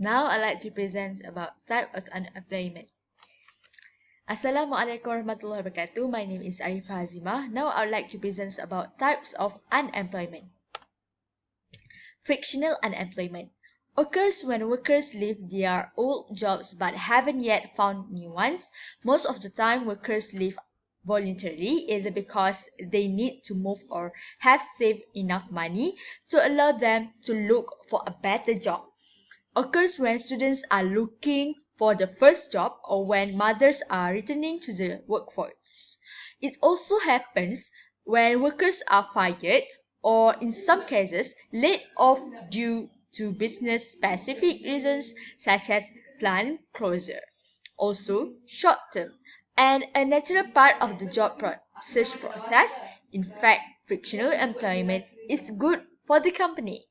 Now I'd like to present about type of unemployment. Assalamualaikum warahmatullahi wabarakatuh. My name is Arifah Azimah. Now I would like to present about types of unemployment. Frictional unemployment occurs when workers leave their old jobs but haven't yet found new ones. Most of the time, workers leave voluntarily, either because they need to move or have saved enough money to allow them to look for a better job. Occurs when students are looking for the first job or when mothers are returning to the workforce. It also happens when workers are fired or, in some cases, laid off due to business specific reasons such as plant closure. Also, short term and a natural part of the job search process. In fact, frictional employment is good for the company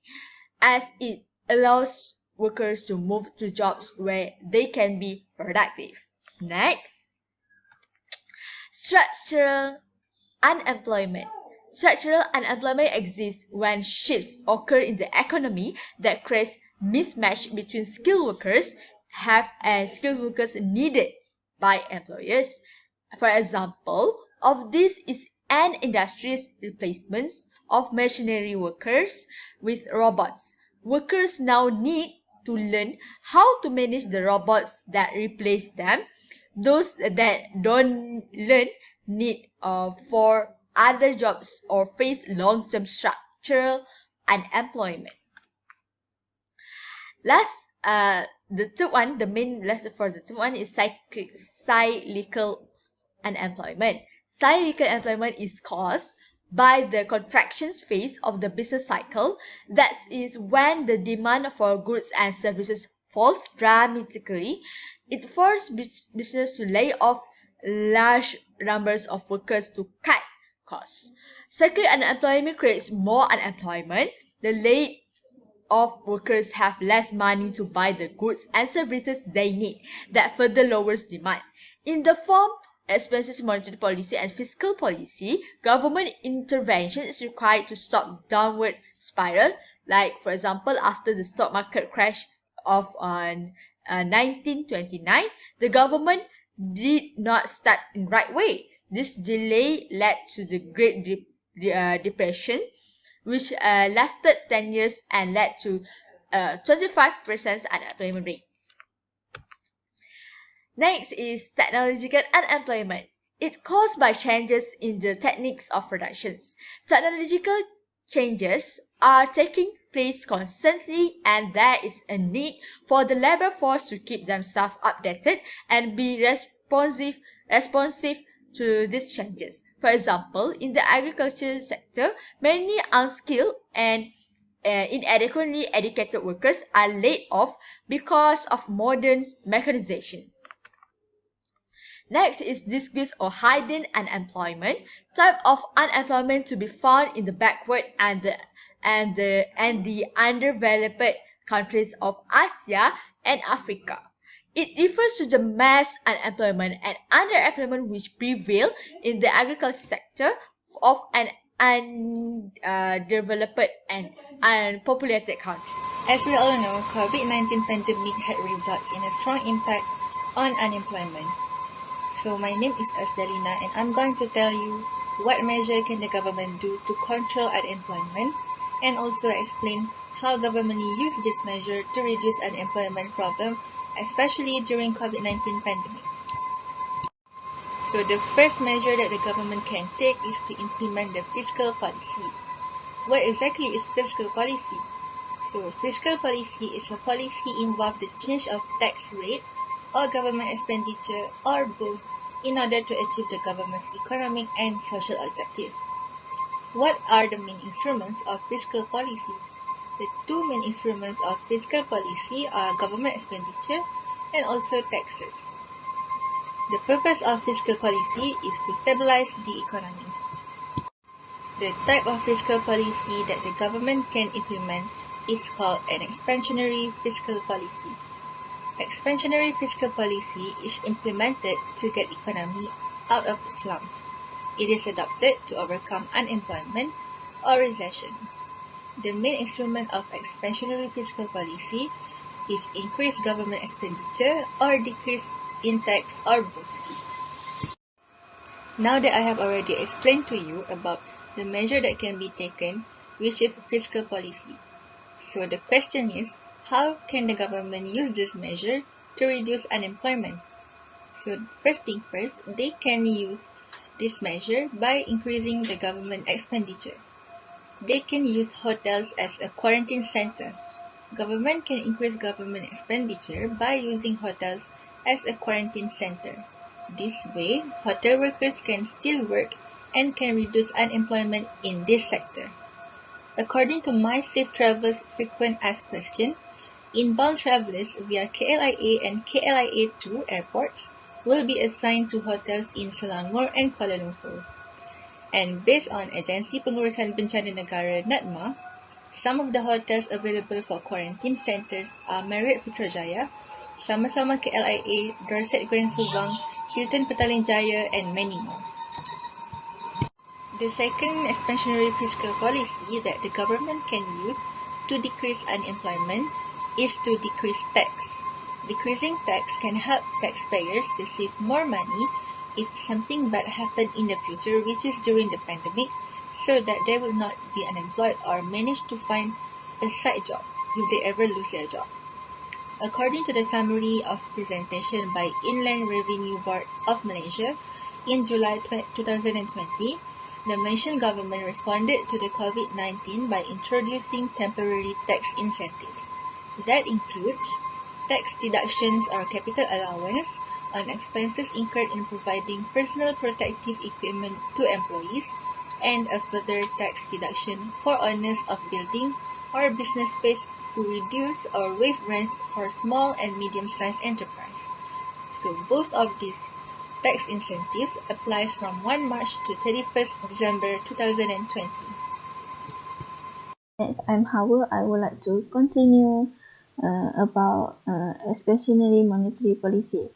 as it allows workers to move to jobs where they can be productive. Next, structural unemployment. Structural unemployment exists when shifts occur in the economy that creates mismatch between skilled workers and skilled workers needed by employers. For example, of this is an industry's replacement of machinery workers with robots. Workers now need to learn how to manage the robots that replace them. Those that don't learn need for other jobs or face long-term structural unemployment. The third one, the main lesson for the third one is cyclical unemployment. Cyclical employment is caused by the contractions phase of the business cycle. That is when the demand for goods and services falls dramatically. It forces business to lay off large numbers of workers to cut costs. Cyclical unemployment creates more unemployment. The laid off workers have less money to buy the goods and services they need. That further lowers demand. In the form expenses monetary policy and fiscal policy, government intervention is required to stop downward spiral. Like, for example, after the stock market crash of 1929, the government did not start in right way. This delay led to the Great Depression, which lasted 10 years and led to 25% unemployment rates. Next is technological unemployment. It's caused by changes in the techniques of productions. Technological changes are taking place constantly, and there is a need for the labor force to keep themselves updated and be responsive to these changes. For example, in the agriculture sector, many unskilled and inadequately educated workers are laid off because of modern mechanization. Next is disguised or hidden unemployment, type of unemployment to be found in the backward and the underdeveloped countries of Asia and Africa. It refers to the mass unemployment and underemployment which prevail in the agriculture sector of an undeveloped and unpopulated country. As we all know, COVID-19 pandemic had results in a strong impact on unemployment. So my name is Asdalina and I'm going to tell you what measure can the government do to control unemployment and also explain how government use this measure to reduce unemployment problem, especially during COVID-19 pandemic. So the first measure that the government can take is to implement the fiscal policy. What exactly is fiscal policy? So fiscal policy is a policy involving the change of tax rate or government expenditure or both in order to achieve the government's economic and social objectives. What are the main instruments of fiscal policy? The two main instruments of fiscal policy are government expenditure and also taxes. The purpose of fiscal policy is to stabilize the economy. The type of fiscal policy that the government can implement is called an expansionary fiscal policy. Expansionary fiscal policy is implemented to get economy out of the slump. It is adopted to overcome unemployment or recession. The main instrument of expansionary fiscal policy is increased government expenditure or decrease in tax or both. Now that I have already explained to you about the measure that can be taken, which is fiscal policy. So the question is, how can the government use this measure to reduce unemployment? So first thing first, they can use this measure by increasing the government expenditure. They can use hotels as a quarantine center. Government can increase government expenditure by using hotels as a quarantine center. This way, hotel workers can still work and can reduce unemployment in this sector. According to My Safe Travels frequent asked question, inbound travelers via KLIA and KLIA2 airports will be assigned to hotels in Selangor and Kuala Lumpur. And based on Agensi Pengurusan Bencana Negara (NADMA), some of the hotels available for quarantine centers are Marriott Putrajaya, Sama-Sama KLIA, Dorset Grand Subang, Hilton Petaling Jaya, and many more. The second expansionary fiscal policy that the government can use to decrease unemployment is to decrease tax. Decreasing tax can help taxpayers to save more money if something bad happens in the future, which is during the pandemic, so that they will not be unemployed or manage to find a side job if they ever lose their job. According to the summary of presentation by Inland Revenue Board of Malaysia in July 2020, the Malaysian government responded to the COVID-19 by introducing temporary tax incentives. That includes tax deductions or capital allowance on expenses incurred in providing personal protective equipment to employees, and a further tax deduction for owners of building or business space who reduce or waive rents for small and medium-sized enterprise. So both of these tax incentives applies from 1 March to 31st December 2020. Next, I'm Hawa. I would like to continue about expansionary monetary policy.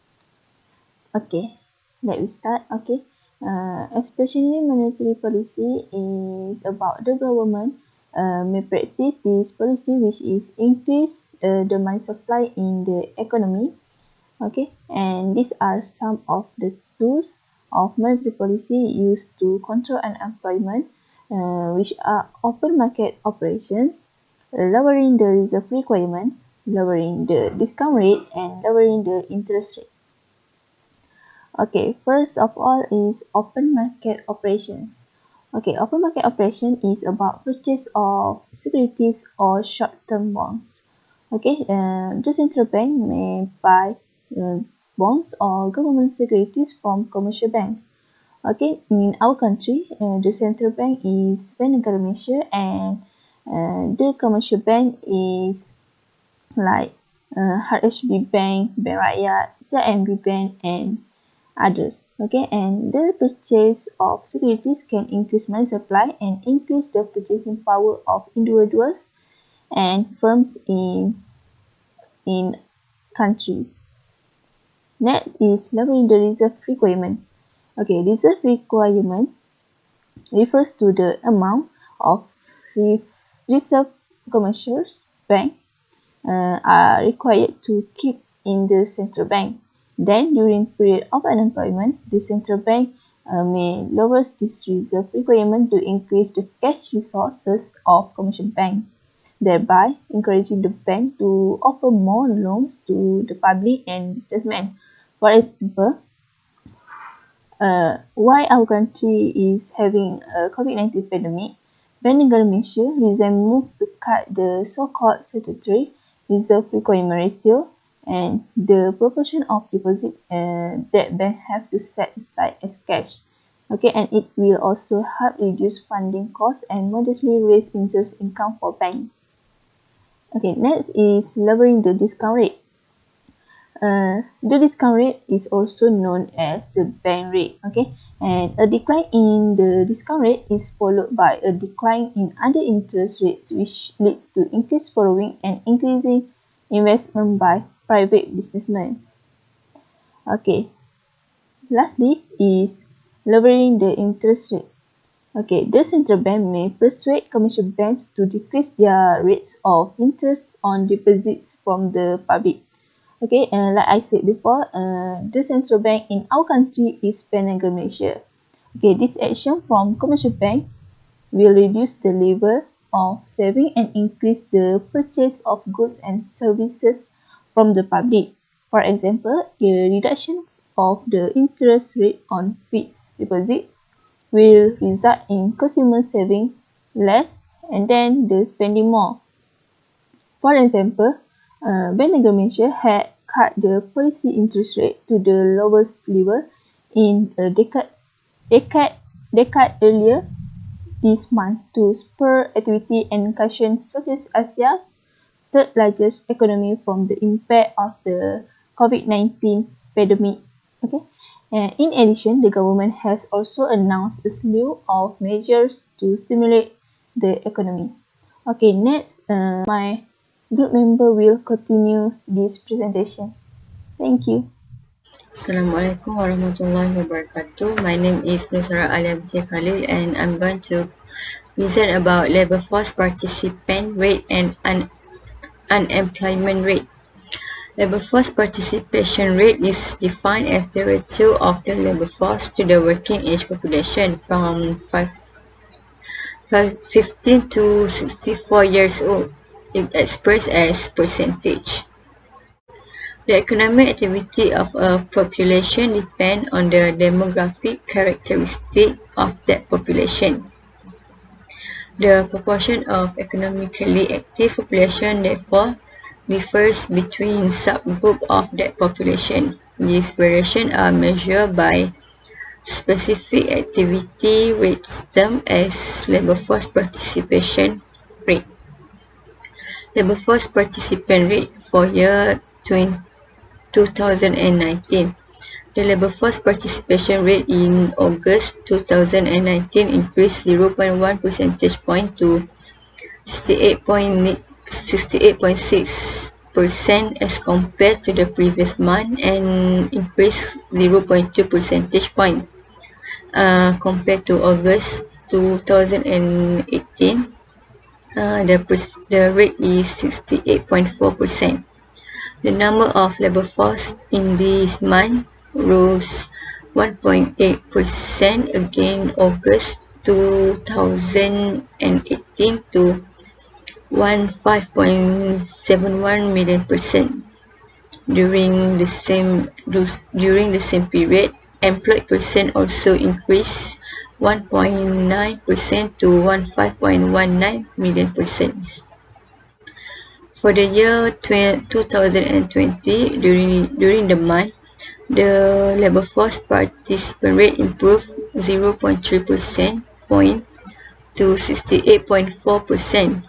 Okay, let me start. Okay, expansionary monetary policy is about the government may practice this policy, which is increase the money supply in the economy. Okay, and these are some of the tools of monetary policy used to control unemployment, which are open market operations, lowering the reserve requirement, lowering the discount rate, and lowering the interest rate. Okay, first of all is open market operations. Okay, open market operation is about purchase of securities or short-term bonds. Okay, the central bank may buy bonds or government securities from commercial banks. Okay, in our country, the central bank is Bank Negara Malaysia, and the commercial bank is like HSB Bank, Bank Rakyat, CIMB Bank, and others. Okay, and the purchase of securities can increase money supply and increase the purchasing power of individuals and firms in countries. Next is lowering the reserve requirement. Okay, reserve requirement refers to the amount of reserve commercial bank are required to keep in the central bank. Then, during period of unemployment, the central bank may lower this reserve requirement to increase the cash resources of commercial banks, thereby encouraging the bank to offer more loans to the public and businessmen. For example, why our country is having a COVID-19 pandemic, Bank Negara Malaysia recently moved to cut the so-called statutory reserve requirement ratio and the proportion of deposit that banks have to set aside as cash. Okay, and it will also help reduce funding costs and modestly raise interest income for banks. Okay, next is lowering the discount rate. The discount rate is also known as the bank rate. Okay, and a decline in the discount rate is followed by a decline in other interest rates, which leads to increased borrowing and increasing investment by private businessmen. Okay, lastly is lowering the interest rate. Okay, the central bank may persuade commercial banks to decrease their rates of interest on deposits from the public. Okay, like I said before, the central bank in our country is Bank Negara Malaysia. Okay, this action from commercial banks will reduce the level of saving and increase the purchase of goods and services from the public. For example, the reduction of the interest rate on fixed deposits will result in consumers saving less and then the spending more. For example, Bank Negara Malaysia had cut the policy interest rate to the lowest level in a decade earlier this month to spur activity and cushion Southeast Asia's third largest economy from the impact of the COVID-19 pandemic. Okay. In addition, the government has also announced a slew of measures to stimulate the economy. Okay, next, my group member will continue this presentation. Thank you. Assalamualaikum warahmatullahi wabarakatuh. My name is Nusra Alia Binti Khalil and I'm going to present about labor force participant rate and unemployment rate. Labor force participation rate is defined as the ratio of the labor force to the working age population from 15 to 64 years old, if expressed as percentage. The economic activity of a population depends on the demographic characteristic of that population. The proportion of economically active population therefore differs between subgroups of that population. These variations are measured by specific activity rates termed as labor force participation rate. Labor force participant rate for year 2019. The labor force participation rate in August 2019 increased 0.1 percentage point to 68.6% as compared to the previous month and increased 0.2 percentage point compared to August 2018. The rate is 68.4%. The number of labor force in this month rose 1.8% against August 2018 to 15.71 million person. During the same period, employed person also increased 1.9% to 15.19 million persons. For the year 2020, during the month, the labor force participant rate improved 0.3 percentage point to 68.4%.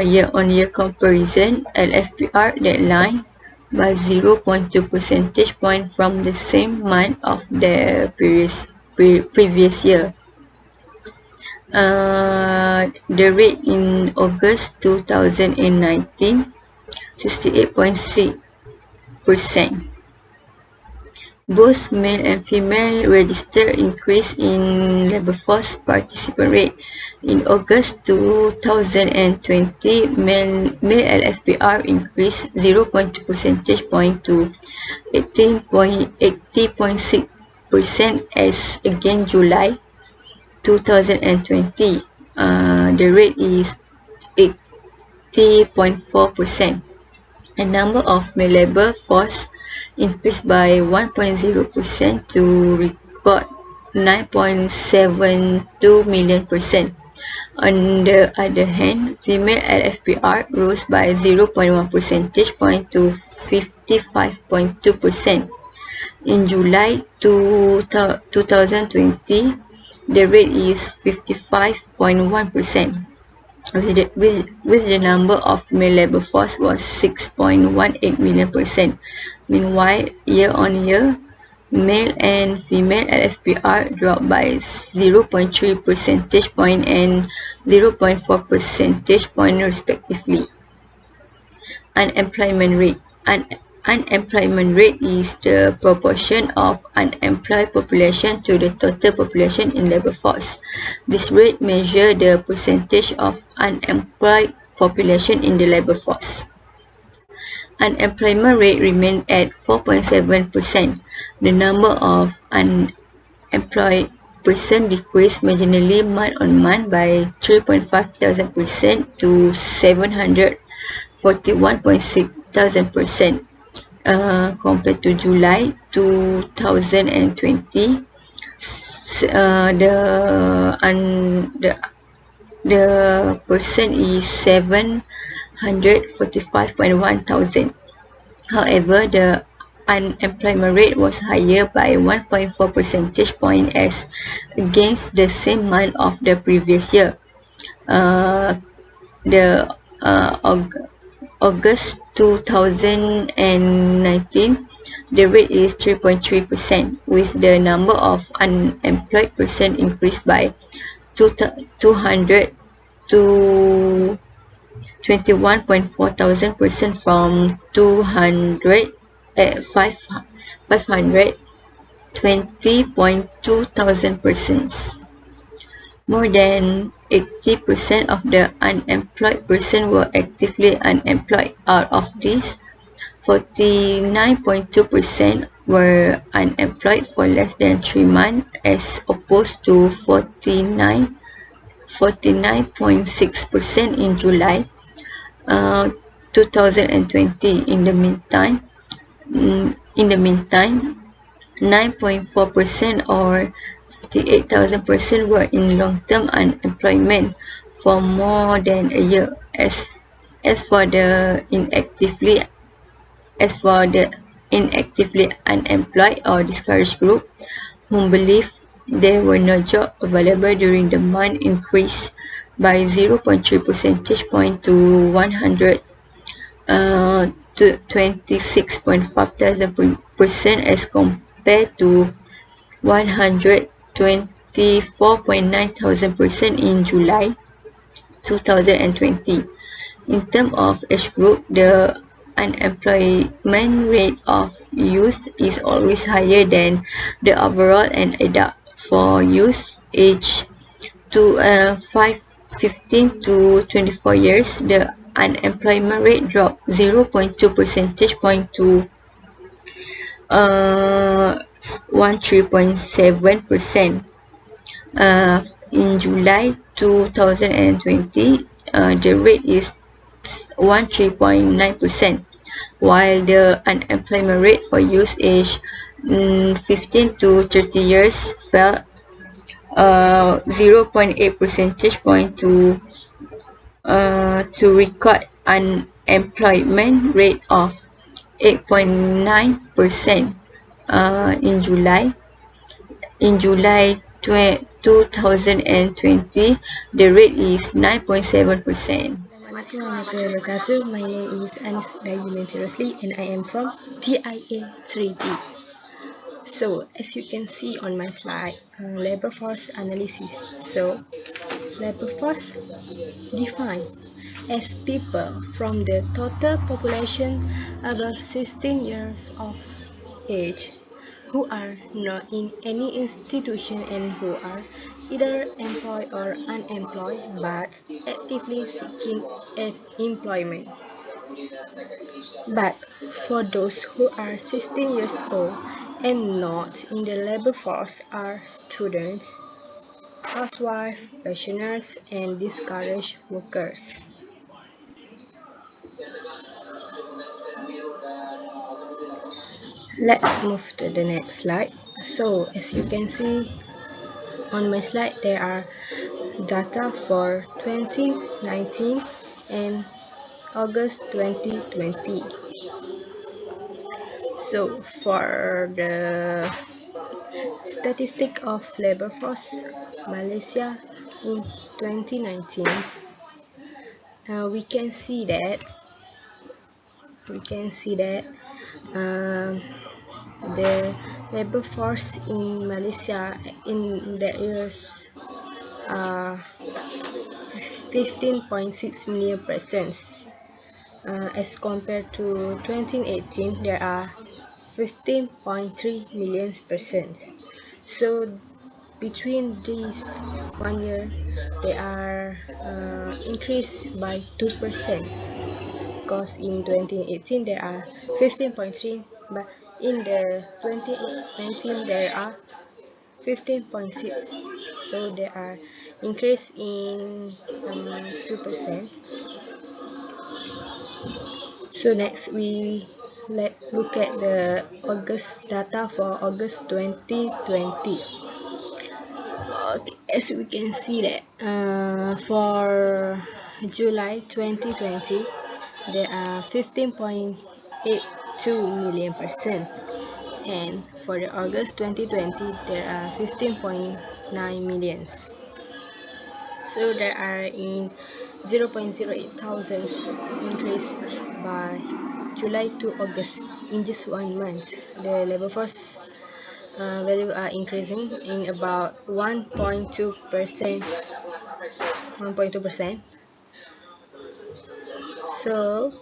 Year-on-year comparison, LFPR declined by 0.2 percentage point from the same month of the previous year. The rate in August 2019, 68.6%. Both male and female registered increase in labor force participant rate. In August 2020, male LFPR increased 0.2 percentage point to 80.6% as against July 2020. The rate is 80.4%. The number of male labor force increased by 1.0% to record 9.72 million person. On the other hand, female LFPR rose by 0.1 percentage point to 55.2%. In July 2020, the rate is 55.1%. With the number of male labor force was 6.18 million person. Meanwhile, year-on-year, male and female LFPR dropped by 0.3 percentage point and 0.4 percentage point respectively. Unemployment rate. unemployment rate is the proportion of unemployed population to the total population in labor force. This rate measures the percentage of unemployed population in the labor force. Unemployment rate remained at 4.7%. The number of unemployed persons decreased marginally month-on-month by 3.5% to 741.6% compared to July 2020. The person is 745.1 thousand. However, the unemployment rate was higher by 1.4 percentage point as against the same month of the previous year. August 2019, the rate is 3.3%, with the number of unemployed persons increased by 200 to 21.4 thousand persons from 520.2 thousand persons. More than 80% of the unemployed persons were actively unemployed. Out of these, 49.2% were unemployed for less than 3 months as opposed to 49.6% in July 2020. In the meantime, 9.4% or 58,000 persons were in long-term unemployment for more than a year. As for the inactively unemployed or discouraged group, whom believe there were no jobs available during the month, increased by 0.3 percentage point to 26.5 thousand percent as compared to 124.9 thousand percent in July 2020. In terms of age group, the unemployment rate of youth is always higher than the overall and adult. For youth aged 15 to 24 years, the unemployment rate dropped 0.2 percentage point to 13.7%. In July 2020, the rate is 13.9%, while the unemployment rate for youth aged 15 to 30 years fell 0.8 percentage point to record unemployment rate of 8.9% in July. In July 2020, the rate is 9.7%. Assalamualaikum warahmatullahi wabarakatuh. My name is Anis Dayumanti Rosli and I am from TIA 3D. So, as you can see on my slide, labor force analysis. So, labor force defined as people from the total population above 16 years of age who are not in any institution and who are either employed or unemployed but actively seeking employment. But for those who are 16 years old and not in the labor force are students, housewives, pensioners, and discouraged workers. Let's move to the next slide. So, as you can see on my slide, there are data for 2019 and August 2020. So, for the statistic of labor force Malaysia in 2019, we can see that the labor force in Malaysia in the years 15.6 million persons. As compared to 2018, there are 15.3 million persons. So between these 1 year, they are increased by 2%. Because in 2018 there are 15.3, but in the 2019 there are 15.6. So there are increase in 2%. So next we look at the August data for August 2020. Okay, as we can see that for July 2020 there are 15.82 million person, and for the August 2020 there are 15.9 millions. So there are in 0.08 thousands increase by July to August in just 1 month. The labor force value are increasing in about 1.2%. 1.2%. So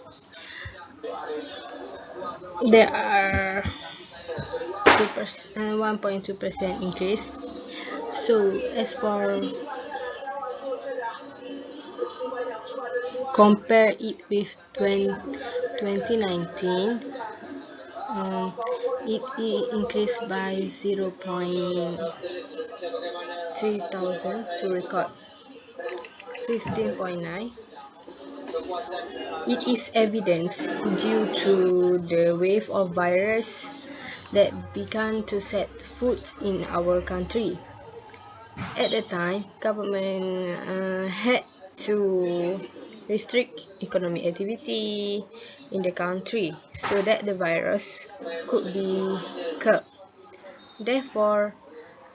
there are 1.2% increase. So as for compare it with 2019, it increased by 0.3 thousand to record 15.9. It is evidence due to the wave of virus that began to set foot in our country. At the time, government had to restrict economic activity in the country so that the virus could be curbed. Therefore,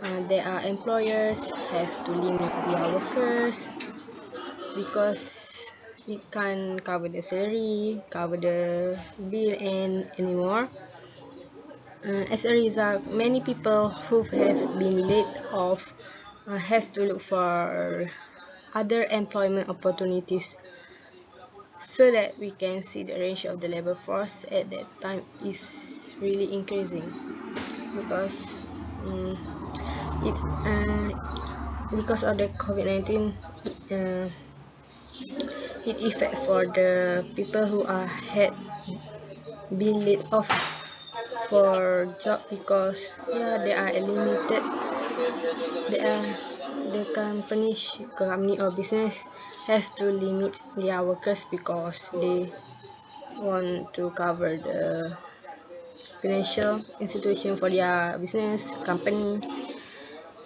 there are employers have to limit their workers because it can't cover the salary, cover the bill and anymore. As a result, many people who have been laid off have to look for other employment opportunities, so that we can see the range of the labor force at that time is really increasing because because of the COVID-19 it effect for the people who had been laid off for job, because they are limited. The company or business have to limit their workers because they want to cover the financial institution for their business company.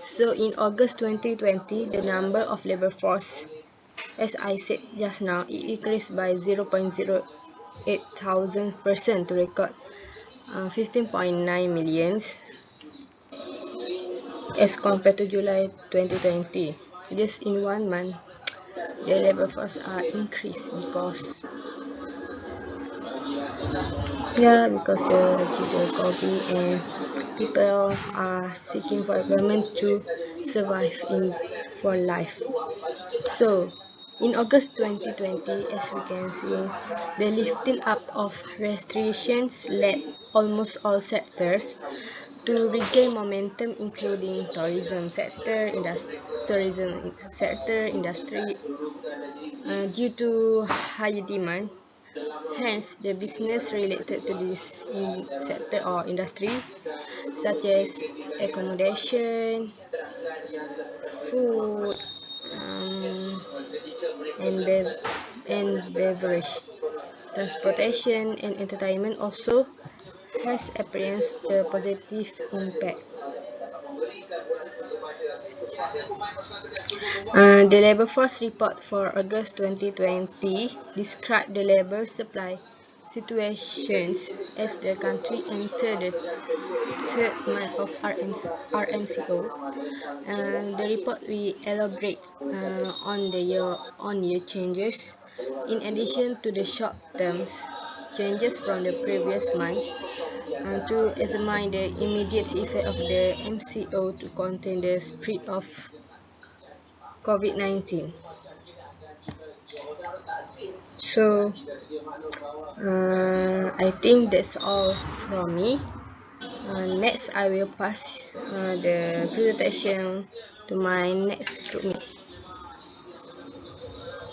So in August 2020, the number of labor force, as I said just now, it increased by 0.08 thousand person to record 15.9 millions as compared to July 2020. Just in 1 month, the labor force are increased because the COVID and people are seeking for employment to survive for life. So in August 2020, as we can see, the lifting up of restrictions led almost all sectors to regain momentum, including tourism sector, industry, due to higher demand. Hence, the business related to this sector or industry, such as accommodation, food, and beverage, transportation, and entertainment also has experienced a positive impact. The labor force report for August 2020 described the labor supply situations as the country entered the third month of RMCO. The report will elaborate on the year-on-year changes, in addition to the short-term changes from the previous month, to examine the immediate effect of the MCO to contain the spread of COVID-19. So I think that's all from me. Next I will pass the presentation to my next groupmate.